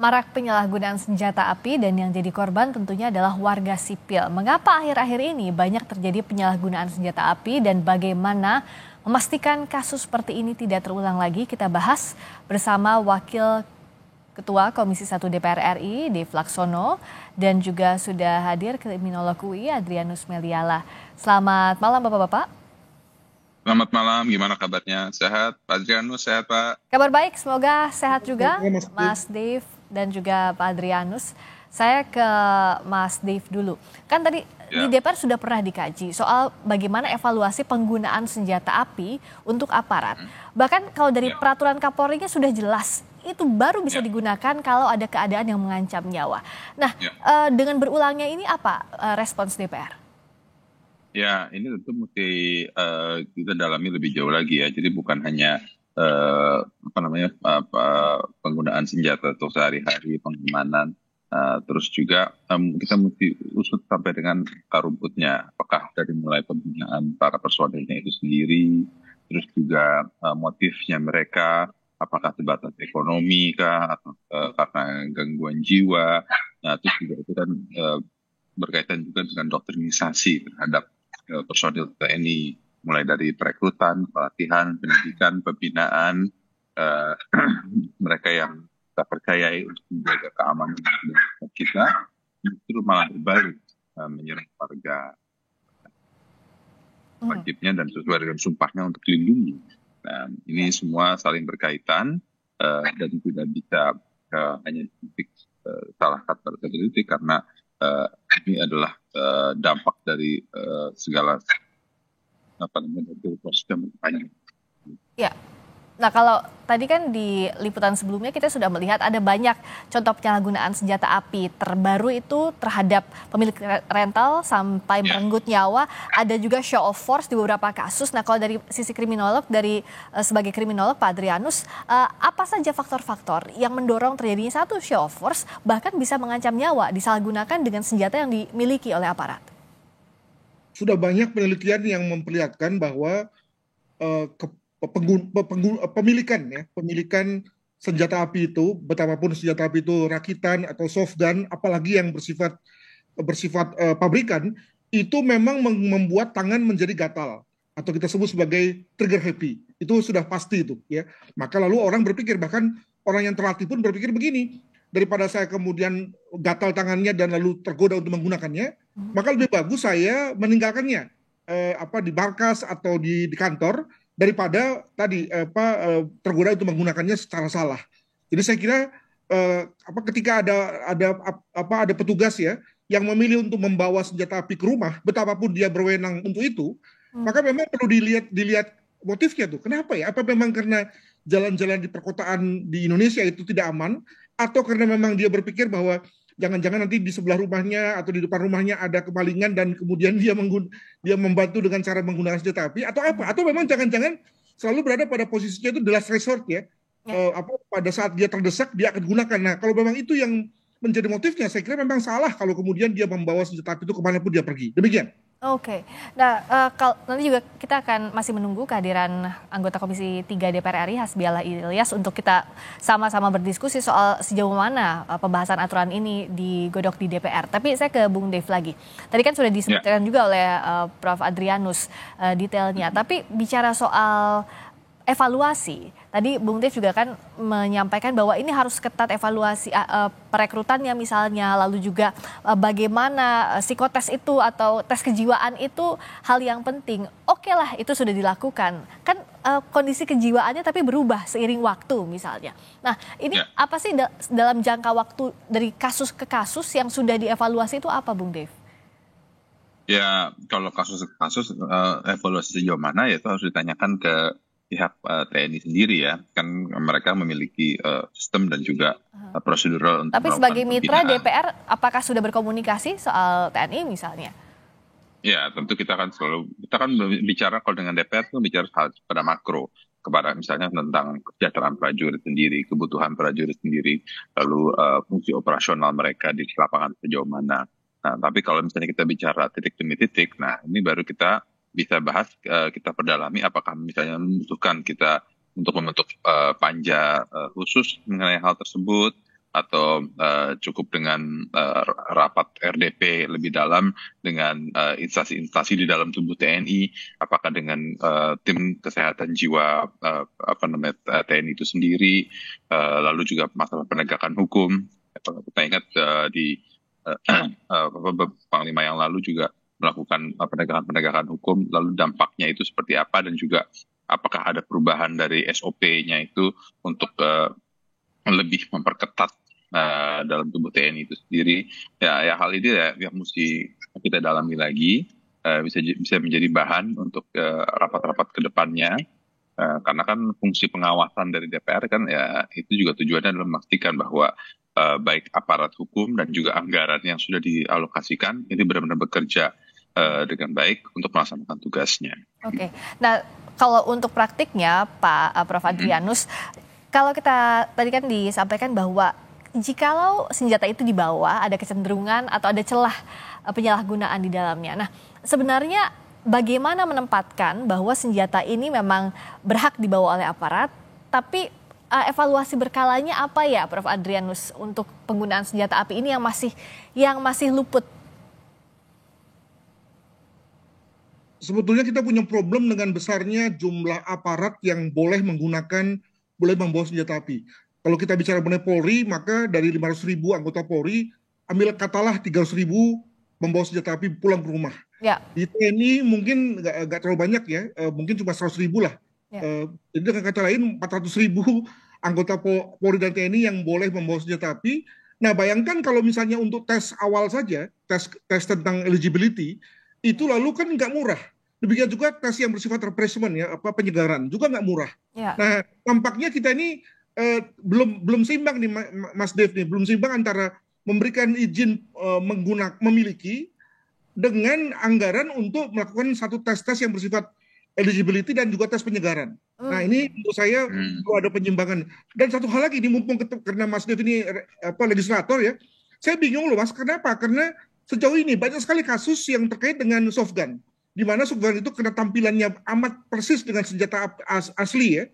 Marak penyalahgunaan senjata api dan yang jadi korban tentunya adalah warga sipil. Mengapa akhir-akhir ini banyak terjadi penyalahgunaan senjata api dan bagaimana memastikan kasus seperti ini tidak terulang lagi? Kita bahas bersama Wakil Ketua Komisi 1 DPR RI, Dev Laksono, dan juga sudah hadir kriminolog UI Adrianus Meliala. Selamat malam Bapak-Bapak. Selamat malam, gimana kabarnya? Sehat? Pak Adrianus, sehat Pak? Kabar baik, semoga sehat juga Mas Dev dan juga Pak Adrianus. Saya ke Mas Dev dulu. Kan tadi di DPR sudah pernah dikaji soal bagaimana evaluasi penggunaan senjata api untuk aparat. Bahkan kalau dari peraturan Kapolri-nya sudah jelas, itu baru bisa digunakan kalau ada keadaan yang mengancam nyawa. Nah, dengan berulangnya ini apa respons DPR? Ya, ini tentu mesti kita dalami lebih jauh lagi ya. Jadi bukan hanya penggunaan senjata untuk sehari-hari, pengamanan, terus juga kita mesti usut sampai dengan akar rumputnya. Apakah dari mulai pembinaan para personilnya itu sendiri, terus juga motifnya mereka, apakah sebatas ekonomi kah, atau karena gangguan jiwa. Nah, terus juga itu kan berkaitan juga dengan doktrinisasi terhadap personil TNI, mulai dari perekrutan, pelatihan, pendidikan, pembinaan, mereka yang kita percayai untuk menjaga keamanan kita, justru malah berbalik menyerang warga wajibnya dan sesuai dengan sumpahnya untuk dilindungi. Nah, ini semua saling berkaitan dan tidak bisa hanya titik salah satu titik karena ini adalah dampak dari segala proses yang berpanjang. Ya, nah kalau tadi kan di liputan sebelumnya kita sudah melihat ada banyak contoh penyalahgunaan senjata api. Terbaru itu terhadap pemilik rental sampai merenggut nyawa. Ada juga show of force di beberapa kasus. Nah kalau dari sisi kriminolog, sebagai kriminolog Pak Adrianus, apa saja faktor-faktor yang mendorong terjadinya satu show of force bahkan bisa mengancam nyawa disalahgunakan dengan senjata yang dimiliki oleh aparat? Sudah banyak penelitian yang memperlihatkan bahwa pemilikan senjata api itu, betapapun senjata api itu rakitan atau soft gun, apalagi yang bersifat pabrikan, itu memang membuat tangan menjadi gatal atau kita sebut sebagai trigger happy. Itu sudah pasti itu, ya. Maka lalu orang berpikir, bahkan orang yang terlatih pun berpikir begini, daripada saya kemudian gatal tangannya dan lalu tergoda untuk menggunakannya, maka lebih bagus saya meninggalkannya di markas atau di kantor daripada tergoda untuk menggunakannya secara salah. Jadi saya kira ketika ada petugas ya yang memilih untuk membawa senjata api ke rumah, betapapun dia berwenang untuk itu, maka memang perlu dilihat motifnya tuh. Kenapa ya? Apa memang karena jalan-jalan di perkotaan di Indonesia itu tidak aman, atau karena memang dia berpikir bahwa jangan-jangan nanti di sebelah rumahnya atau di depan rumahnya ada kemalingan dan kemudian dia membantu dengan cara menggunakan senjata api, atau apa? Atau memang jangan-jangan selalu berada pada posisinya itu the last resort ya. Pada saat dia terdesak dia akan gunakan. Nah, kalau memang itu yang menjadi motifnya, saya kira memang salah kalau kemudian dia membawa senjata api itu kemanapun dia pergi. Demikian. Oke, nah nanti juga kita akan masih menunggu kehadiran anggota Komisi 3 DPR RI Hasbiala Ilyas untuk kita sama-sama berdiskusi soal sejauh mana pembahasan aturan ini digodok di DPR. Tapi saya ke Bung Dev lagi. Tadi kan sudah disebutkan juga oleh Prof. Adrianus detailnya. Tapi bicara soal evaluasi, tadi Bung Dev juga kan menyampaikan bahwa ini harus ketat evaluasi perekrutannya misalnya, lalu juga bagaimana psikotes itu atau tes kejiwaan itu hal yang penting. Oke lah, itu sudah dilakukan. Kan kondisi kejiwaannya tapi berubah seiring waktu misalnya. Nah ini apa sih dalam jangka waktu dari kasus ke kasus yang sudah dievaluasi itu apa Bung Dev? Ya kalau kasus ke kasus evaluasi sejauh mana ya itu harus ditanyakan ke pihak TNI sendiri ya, kan mereka memiliki sistem dan juga prosedural untuk. Tapi sebagai mitra DPR, apakah sudah berkomunikasi soal TNI misalnya? Ya, tentu kita kan bicara kalau dengan DPR itu bicara pada makro, kepada misalnya tentang kesejahteraan prajurit sendiri, kebutuhan prajurit sendiri, lalu fungsi operasional mereka di lapangan sejauh mana. Nah, tapi kalau misalnya kita bicara titik demi titik, nah ini baru kita bisa bahas, kita perdalami apakah misalnya membutuhkan kita untuk membentuk panja khusus mengenai hal tersebut, atau cukup dengan rapat RDP lebih dalam dengan instansi-instansi di dalam tubuh TNI, apakah dengan tim kesehatan jiwa TNI itu sendiri, lalu juga masalah penegakan hukum. Kita ingat di Panglima yang lalu juga melakukan penegakan hukum, lalu dampaknya itu seperti apa, dan juga apakah ada perubahan dari SOP-nya itu untuk lebih memperketat dalam tubuh TNI itu sendiri. Ya hal ini yang mesti kita dalami lagi, bisa menjadi bahan untuk rapat-rapat ke depannya. Karena kan fungsi pengawasan dari DPR kan ya itu juga tujuannya adalah memastikan bahwa baik aparat hukum dan juga anggaran yang sudah dialokasikan ini benar-benar bekerja dengan baik untuk melaksanakan tugasnya. Oke. Nah, kalau untuk praktiknya Pak Prof. Adrianus, kalau kita tadi kan disampaikan bahwa jikalau senjata itu dibawa ada kecenderungan atau ada celah penyalahgunaan di dalamnya. Nah, sebenarnya bagaimana menempatkan bahwa senjata ini memang berhak dibawa oleh aparat, tapi evaluasi berkalanya apa ya Prof. Adrianus untuk penggunaan senjata api ini yang masih luput? Sebetulnya kita punya problem dengan besarnya jumlah aparat yang boleh membawa senjata api. Kalau kita bicara mengenai Polri, maka dari 500.000 anggota Polri, ambil katalah 300.000 membawa senjata api pulang ke rumah. Ya. Di TNI mungkin nggak terlalu banyak ya, mungkin cuma 100.000 lah. Ya. Jadi dengan kata lain 400.000 anggota Polri dan TNI yang boleh membawa senjata api. Nah, bayangkan kalau misalnya untuk tes awal saja, tes tentang eligibility, itu lalu kan nggak murah. Demikian juga tes yang bersifat replacement ya, penyegaran juga nggak murah. Ya. Nah, tampaknya kita ini belum seimbang nih Mas Dev nih, belum seimbang antara memberikan izin memiliki dengan anggaran untuk melakukan satu tes-tes yang bersifat eligibility dan juga tes penyegaran. Nah, ini menurut saya perlu ada penyimbangan. Dan satu hal lagi, ini mumpung karena Mas Dev ini legislator ya, saya bingung loh Mas, kenapa? Karena sejauh ini banyak sekali kasus yang terkait dengan soft gun, di mana soft gun itu karena tampilannya amat persis dengan senjata asli ya,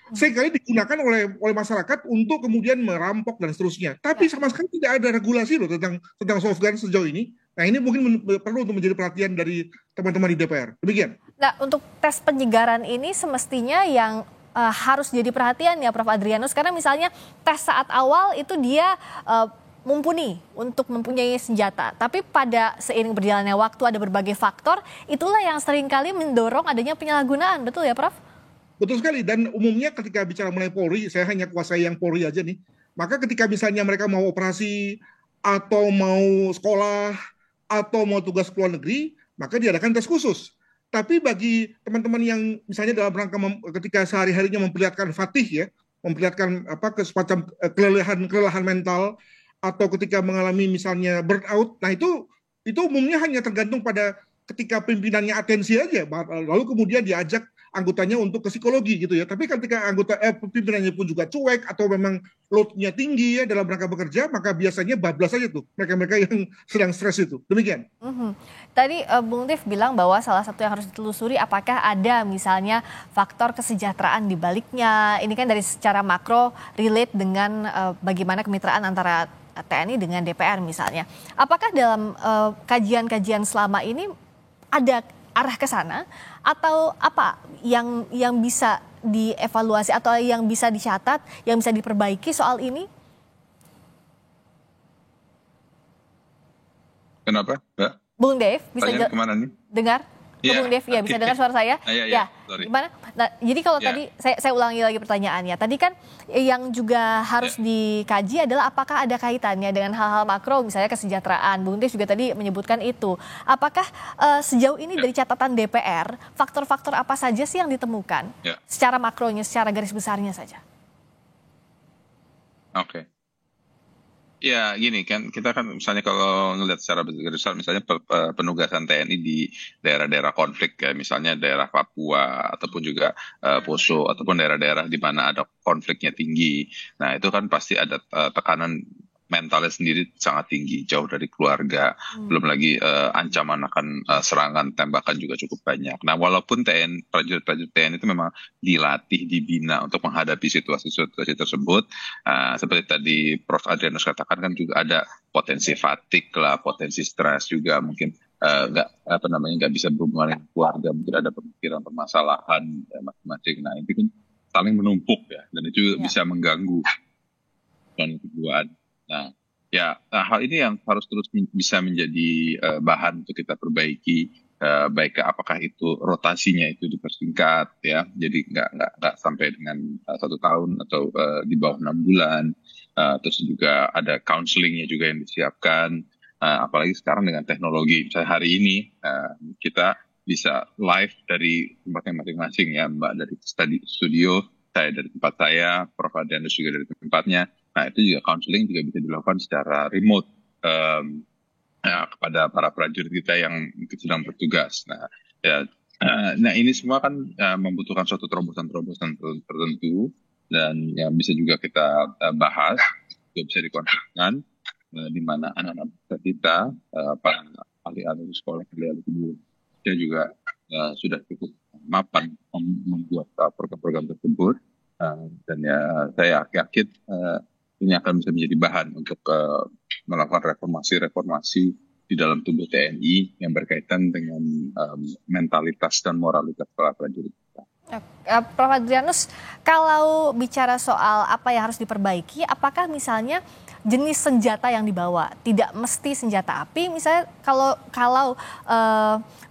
seringkali digunakan oleh masyarakat untuk kemudian merampok dan seterusnya. Tapi sama sekali tidak ada regulasi loh tentang soft gun sejauh ini. Nah, ini mungkin perlu untuk menjadi perhatian dari teman-teman di DPR. Demikian. Nah, untuk tes penyegaran ini semestinya yang harus jadi perhatian ya Prof. Adrianus, karena misalnya tes saat awal itu dia mumpuni untuk mempunyai senjata. Tapi pada seiring berjalannya waktu ada berbagai faktor, itulah yang seringkali mendorong adanya penyalahgunaan. Betul ya Prof? Betul sekali, dan umumnya ketika bicara mengenai Polri, saya hanya kuasai yang Polri aja nih, maka ketika misalnya mereka mau operasi, atau mau sekolah, atau mau tugas ke luar negeri, maka diadakan tes khusus. Tapi bagi teman-teman yang misalnya dalam rangka ketika sehari-harinya memperlihatkan fatih ya, memperlihatkan semacam kelelahan mental, atau ketika mengalami misalnya burnout, nah itu umumnya hanya tergantung pada ketika pimpinannya atensi aja, lalu kemudian diajak anggotanya untuk ke psikologi gitu ya. Tapi ketika pimpinannya pun juga cuek atau memang load-nya tinggi ya dalam rangka bekerja, maka biasanya bablas aja tuh mereka-mereka yang sedang stres itu. Demikian. Tadi Bung Dev bilang bahwa salah satu yang harus ditelusuri apakah ada misalnya faktor kesejahteraan di baliknya. Ini kan dari secara makro relate dengan bagaimana kemitraan antara TNI dengan DPR misalnya. Apakah dalam kajian-kajian selama ini ada arah ke sana, atau apa yang bisa dievaluasi atau yang bisa dicatat, yang bisa diperbaiki soal ini? Kenapa, Mbak? Bung Dev, bisa kemana nih? Dengar? Ya, Bung Dev, ya bisa dengar suara saya? Ya, gimana? Nah, jadi kalau tadi saya ulangi lagi pertanyaannya. Tadi kan yang juga harus dikaji adalah apakah ada kaitannya dengan hal-hal makro, misalnya kesejahteraan. Bung Dev juga tadi menyebutkan itu. Apakah sejauh ini dari catatan DPR, faktor-faktor apa saja sih yang ditemukan? Secara makronya, secara garis besarnya saja. Oke. Ya gini kan, kita kan misalnya kalau ngelihat secara besar misalnya penugasan TNI di daerah-daerah konflik ya, misalnya daerah Papua ataupun juga Poso ataupun daerah-daerah di mana ada konfliknya tinggi. Nah itu kan pasti ada tekanan mentalnya sendiri sangat tinggi, jauh dari keluarga, belum lagi ancaman akan serangan tembakan juga cukup banyak. Nah, walaupun prajurit TNI itu memang dilatih, dibina untuk menghadapi situasi tersebut, seperti tadi Prof. Adrianus katakan kan juga ada potensi fatigue lah, potensi stres juga, mungkin nggak bisa berhubungan dengan keluarga, mungkin ada pemikiran permasalahan masing-masing. Nah, itu kan saling menumpuk ya, dan itu juga bisa mengganggu kejiwaan. Nah, hal ini yang harus terus bisa menjadi bahan untuk kita perbaiki, baik apakah itu rotasinya itu dipersingkat ya, jadi nggak sampai dengan 1 tahun atau di bawah 6 bulan. Terus juga ada counselingnya juga yang disiapkan, apalagi sekarang dengan teknologi. Misalnya hari ini kita bisa live dari tempatnya masing-masing ya, Mbak dari studio, saya dari tempat saya, Prof. Adrianus juga dari tempatnya. Nah, itu juga counseling juga bisa dilakukan secara remote kepada para prajurit kita yang sedang bertugas. Nah, ini semua kan membutuhkan suatu terobosan-terobosan tertentu, dan yang bisa juga kita bahas, juga bisa dikonsumsikan, di mana anak-anak kita, para ahli-ahli sekolah, ahli-ahli Indonesia juga sudah cukup mapan membuat program-program tersebut, dan saya yakin ini akan bisa menjadi bahan untuk melakukan reformasi di dalam tubuh TNI yang berkaitan dengan mentalitas dan moralitas para prajurit kita. Prof. Adrianus, kalau bicara soal apa yang harus diperbaiki, apakah misalnya jenis senjata yang dibawa tidak mesti senjata api, misalnya kalau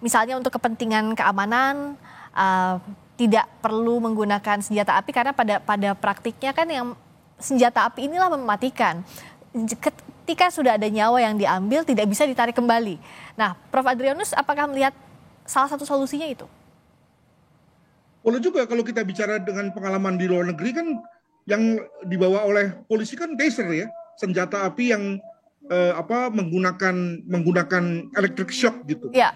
misalnya untuk kepentingan keamanan tidak perlu menggunakan senjata api, karena pada praktiknya kan yang senjata api inilah mematikan. Ketika sudah ada nyawa yang diambil, tidak bisa ditarik kembali. Nah, Prof. Adrianus, apakah melihat salah satu solusinya itu? Boleh juga kalau kita bicara dengan pengalaman di luar negeri kan, yang dibawa oleh polisi kan taser ya, senjata api yang menggunakan electric shock gitu. Ya.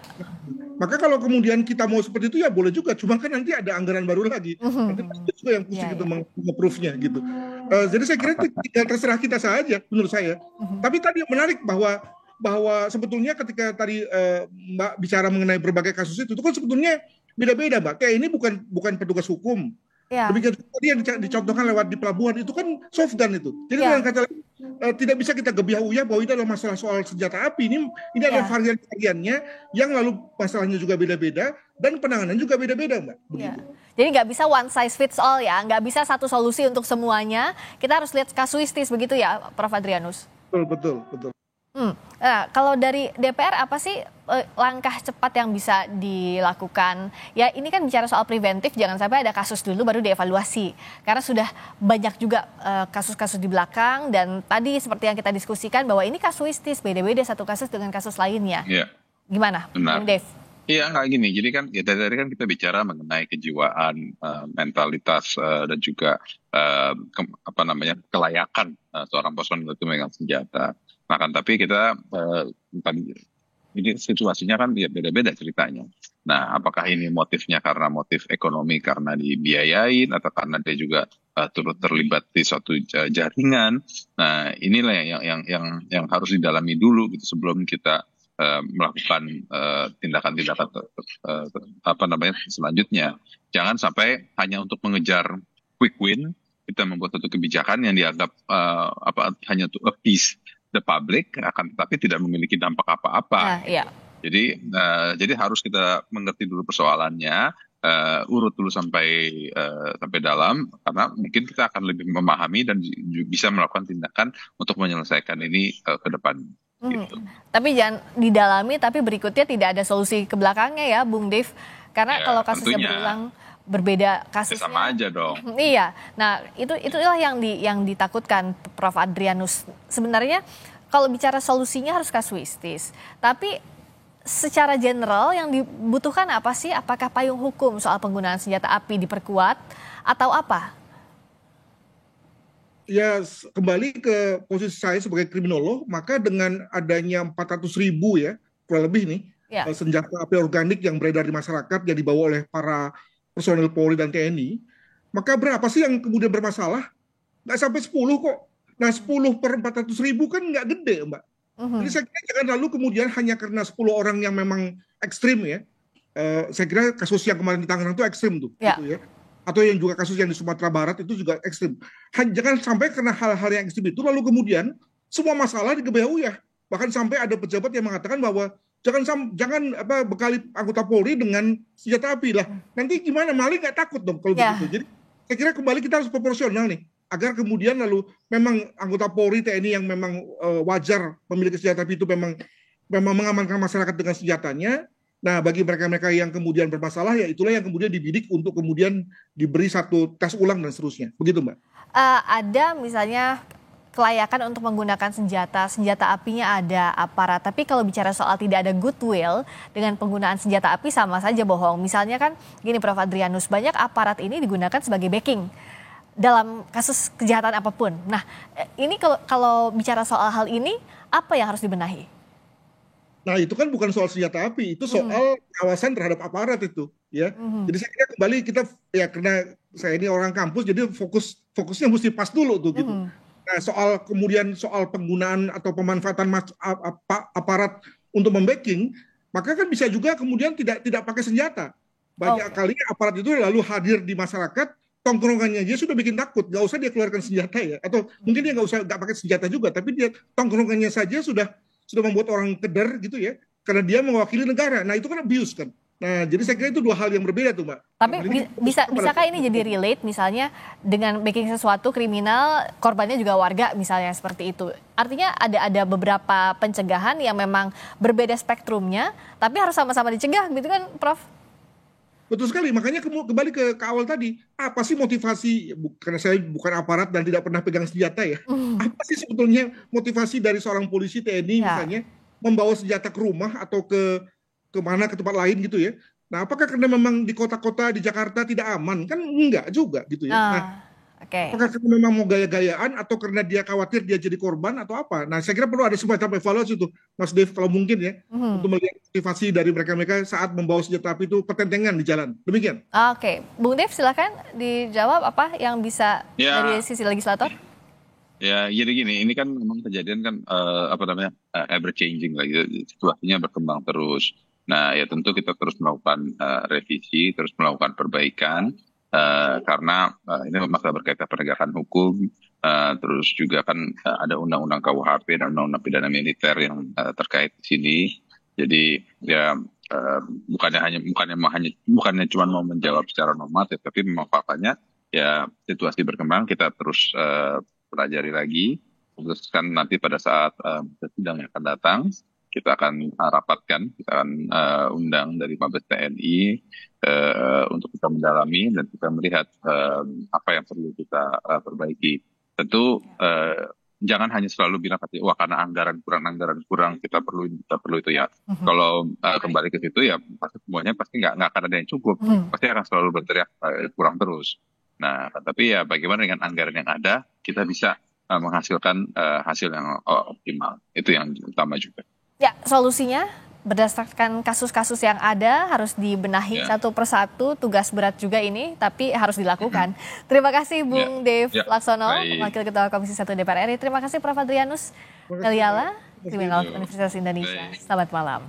Maka kalau kemudian kita mau seperti itu ya boleh juga, cuma kan nanti ada anggaran baru lagi. Nanti ada juga yang pusing itu meng-approve-nya gitu. Jadi saya kira tinggal terserah kita saja menurut saya. Tapi tadi menarik bahwa sebetulnya ketika tadi Mbak bicara mengenai berbagai kasus itu kan sebetulnya beda-beda, Mbak. Kayak ini bukan petugas hukum. Ya. Demikian tadi yang dicontohkan lewat di pelabuhan itu kan soft gun itu. Jadi dengan kata lain tidak bisa kita gebiah-uyah bahwa ini adalah masalah soal senjata api. Ini adalah varian-variannya yang lalu masalahnya juga beda-beda dan penanganan juga beda-beda, Mbak. Begitu. Jadi nggak bisa one size fits all ya, nggak bisa satu solusi untuk semuanya. Kita harus lihat kasuistis begitu ya, Prof. Adrianus. Betul. Nah, kalau dari DPR apa sih langkah cepat yang bisa dilakukan? Ya ini kan bicara soal preventif, jangan sampai ada kasus dulu baru dievaluasi. Karena sudah banyak juga kasus-kasus di belakang, dan tadi seperti yang kita diskusikan bahwa ini kasuistis, beda-beda satu kasus dengan kasus lainnya. Iya. Gimana, Bung Dave? Iya, nggak gini. Jadi kan tadi kan kita bicara mengenai kejiwaan, mentalitas, dan juga kelayakan seorang personil itu memegang senjata. Nah kan, tapi kita ini situasinya kan beda-beda ceritanya. Nah, apakah ini motifnya karena motif ekonomi, karena dibiayain, atau karena dia juga turut terlibat di suatu jaringan? Nah, inilah yang harus didalami dulu gitu sebelum kita melakukan tindakan-tindakan selanjutnya. Jangan sampai hanya untuk mengejar quick win kita membuat satu kebijakan yang dianggap hanya to appease the public, akan tetapi tidak memiliki dampak apa-apa. Jadi harus kita mengerti dulu persoalannya, urut dulu sampai dalam, karena mungkin kita akan lebih memahami dan bisa melakukan tindakan untuk menyelesaikan ini ke depan. Gitu. Tapi jangan didalami, tapi berikutnya tidak ada solusi ke belakangnya ya, Bung Dev. Karena kalau kasusnya berulang, berbeda kasusnya. Sama aja dong. Iya. Nah, itulah yang ditakutkan Prof. Adrianus. Sebenarnya kalau bicara solusinya harus kasuistis. Tapi secara general yang dibutuhkan apa sih? Apakah payung hukum soal penggunaan senjata api diperkuat atau apa? Ya, kembali ke posisi saya sebagai kriminolog, maka dengan adanya 400.000 ya, kurang lebih nih, senjata api organik yang beredar di masyarakat yang dibawa oleh para personil Polri dan TNI, maka berapa sih yang kemudian bermasalah? Nggak sampai 10 kok. Nah 10/400.000 kan nggak gede Mbak. Jadi saya kira jangan lalu kemudian hanya karena 10 orang yang memang ekstrim ya. Saya kira kasus yang kemarin di Tangerang itu ekstrim tuh, gitu ya. Atau yang juga kasus yang di Sumatera Barat itu juga ekstrim. Jangan sampai karena hal-hal yang ekstrim itu lalu kemudian semua masalah digebaya-uyah. Bahkan sampai ada pejabat yang mengatakan bahwa jangan bekali anggota Polri dengan senjata api lah. Nanti gimana, maling nggak takut dong kalau begitu. Jadi saya kira kembali kita harus proporsional nih, agar kemudian lalu memang anggota Polri TNI yang memang wajar memiliki senjata api itu memang mengamankan masyarakat dengan senjatanya. Nah, bagi mereka-mereka yang kemudian bermasalah, ya itulah yang kemudian dibidik untuk kemudian diberi satu tes ulang dan seterusnya. Begitu, Mbak. Ada misalnya kelayakan untuk menggunakan senjata apinya ada aparat. Tapi kalau bicara soal tidak ada goodwill dengan penggunaan senjata api sama saja bohong. Misalnya kan gini Prof. Adrianus, banyak aparat ini digunakan sebagai backing dalam kasus kejahatan apapun. Nah, ini kalau bicara soal hal ini, apa yang harus dibenahi? Nah itu kan bukan soal senjata api, itu soal pengawasan terhadap aparat itu, ya. Jadi saya kira kembali kita ya karena saya ini orang kampus, jadi fokusnya mesti pas dulu tuh gitu. Nah soal penggunaan atau pemanfaatan aparat untuk membacking, maka kan bisa juga kemudian tidak pakai senjata. Banyak kali aparat itu lalu hadir di masyarakat, tongkrongannya aja sudah bikin takut, nggak usah dia keluarkan senjata ya, atau mungkin dia nggak pakai senjata juga, tapi dia tongkrongannya saja sudah membuat orang keder gitu ya, karena dia mewakili negara. Nah itu kan abuse kan. Nah jadi saya kira itu dua hal yang berbeda tuh Mbak. Tapi bisakah ini jadi relate misalnya dengan backing sesuatu kriminal, korbannya juga warga misalnya seperti itu. Artinya ada beberapa pencegahan yang memang berbeda spektrumnya, tapi harus sama-sama dicegah gitu kan Prof? Betul sekali, makanya kembali ke awal tadi, apa sih motivasi, karena saya bukan aparat dan tidak pernah pegang senjata ya, apa sih sebetulnya motivasi dari seorang polisi TNI misalnya, membawa senjata ke rumah atau ke tempat lain gitu ya. Nah apakah karena memang di kota-kota di Jakarta tidak aman? Kan enggak juga gitu ya. Apakah karena memang mau gaya-gayaan atau karena dia khawatir dia jadi korban atau apa? Nah saya kira perlu ada semacam evaluasi tuh Mas Dev kalau mungkin ya, untuk melihat motivasi dari mereka saat membawa senjata api itu pertentangan di jalan. Demikian. Bung Dev silakan dijawab apa yang bisa dari sisi legislator. Ya, jadi gini, ini kan memang kejadian kan ever changing lagi, situasinya berkembang terus. Nah, ya tentu kita terus melakukan revisi, terus melakukan perbaikan. Karena ini masalah berkaitan penegakan hukum, terus juga kan ada undang-undang KUHP dan undang-undang pidana militer yang terkait di sini. Jadi ya bukannya cuma mau menjawab secara normatif, tapi memang faktanya ya situasi berkembang, kita terus pelajari lagi, putuskan nanti pada saat sidang yang akan datang. Kita akan rapatkan, kita akan undang dari Mabes TNI untuk kita mendalami dan kita melihat apa yang perlu kita perbaiki. Tentu jangan hanya selalu bilang wah karena anggaran kurang kita perlu itu ya. Kalau kembali ke situ ya pasti semuanya pasti nggak akan ada yang cukup, pasti akan selalu berteriak kurang terus. Nah tapi ya bagaimana dengan anggaran yang ada kita bisa menghasilkan hasil yang optimal, itu yang utama juga. Ya, solusinya berdasarkan kasus-kasus yang ada harus dibenahi satu persatu, tugas berat juga ini, tapi harus dilakukan. Terima kasih Bung Dev Laksono, Wakil Ketua Komisi 1 DPR RI. Terima kasih Prof. Adrianus Meliala, Kriminolog Universitas Indonesia. Selamat malam.